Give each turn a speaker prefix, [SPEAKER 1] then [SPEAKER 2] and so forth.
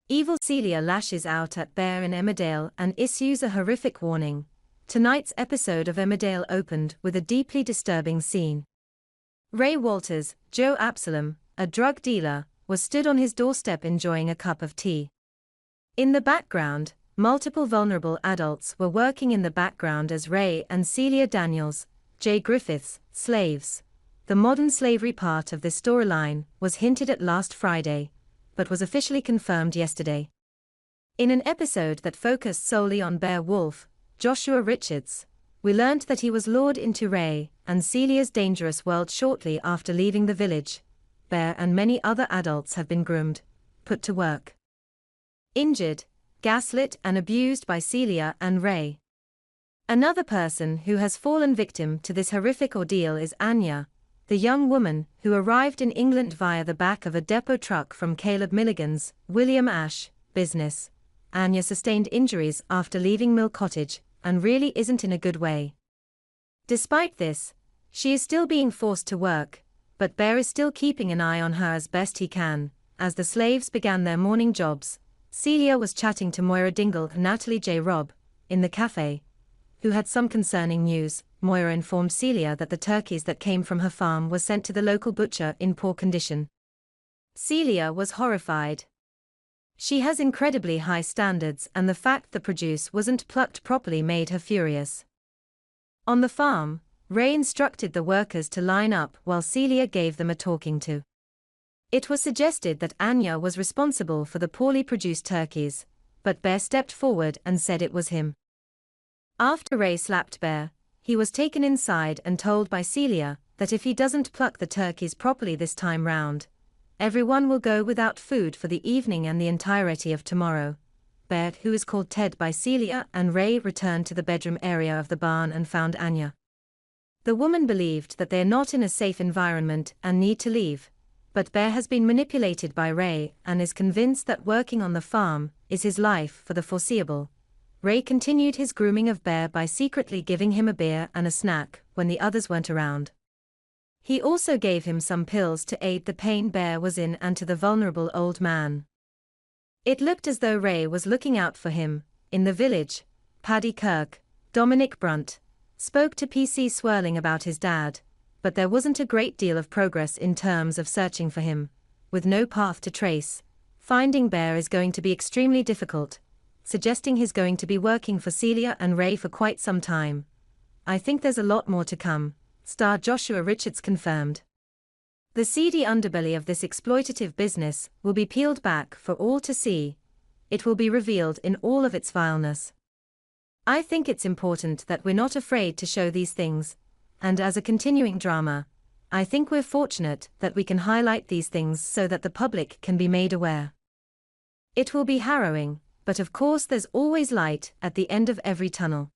[SPEAKER 1] Evil Celia lashes out at Bear in Emmerdale and issues a horrific warning. Tonight's episode of Emmerdale opened with a deeply disturbing scene. Ray Walters, Joe Absalom, a drug dealer, was stood on his doorstep enjoying a cup of tea. In the background, multiple vulnerable adults were working in the background as Ray and Celia Daniels, Jay Griffiths, slaves. The modern slavery part of this storyline was hinted at last Friday, but was officially confirmed yesterday. In an episode that focused solely on Bear Wolf, Joshua Richards, we learned that he was lured into Ray and Celia's dangerous world shortly after leaving the village. Bear and many other adults have been groomed, put to work, injured, gaslit and abused by Celia and Ray. Another person who has fallen victim to this horrific ordeal is Anya, the young woman who arrived in England via the back of a depot truck from Caleb Milligan's William Ash business. Anya sustained injuries after leaving Mill Cottage and really isn't in a good way. Despite this, she is still being forced to work, but Bear is still keeping an eye on her as best he can. As the slaves began their morning jobs, Celia was chatting to Moira Dingle and Natalie J. Robb in the cafe, who had some concerning news. Moira informed Celia that the turkeys that came from her farm were sent to the local butcher in poor condition. Celia was horrified. She has incredibly high standards and the fact the produce wasn't plucked properly made her furious. On the farm, Ray instructed the workers to line up while Celia gave them a talking to. It was suggested that Anya was responsible for the poorly produced turkeys, but Bear stepped forward and said it was him. After Ray slapped Bear, he was taken inside and told by Celia that if he doesn't pluck the turkeys properly this time round, everyone will go without food for the evening and the entirety of tomorrow. Bear, who is called Ted by Celia and Ray, returned to the bedroom area of the barn and found Anya. The woman believed that they are not in a safe environment and need to leave, but Bear has been manipulated by Ray and is convinced that working on the farm is his life for the foreseeable. Ray continued his grooming of Bear by secretly giving him a beer and a snack when the others weren't around. He also gave him some pills to aid the pain Bear was in and to the vulnerable old man. It looked as though Ray was looking out for him. In the village, Paddy Kirk, Dominic Brunt, spoke to PC Swirling about his dad, but there wasn't a great deal of progress in terms of searching for him. With no path to trace, finding Bear is going to be extremely difficult, suggesting he's going to be working for Celia and Ray for quite some time. I think there's a lot more to come, star Joshua Richards confirmed. The seedy underbelly of this exploitative business will be peeled back for all to see. It will be revealed in all of its vileness. I think it's important that we're not afraid to show these things, and as a continuing drama, I think we're fortunate that we can highlight these things so that the public can be made aware. It will be harrowing, but of course there's always light at the end of every tunnel.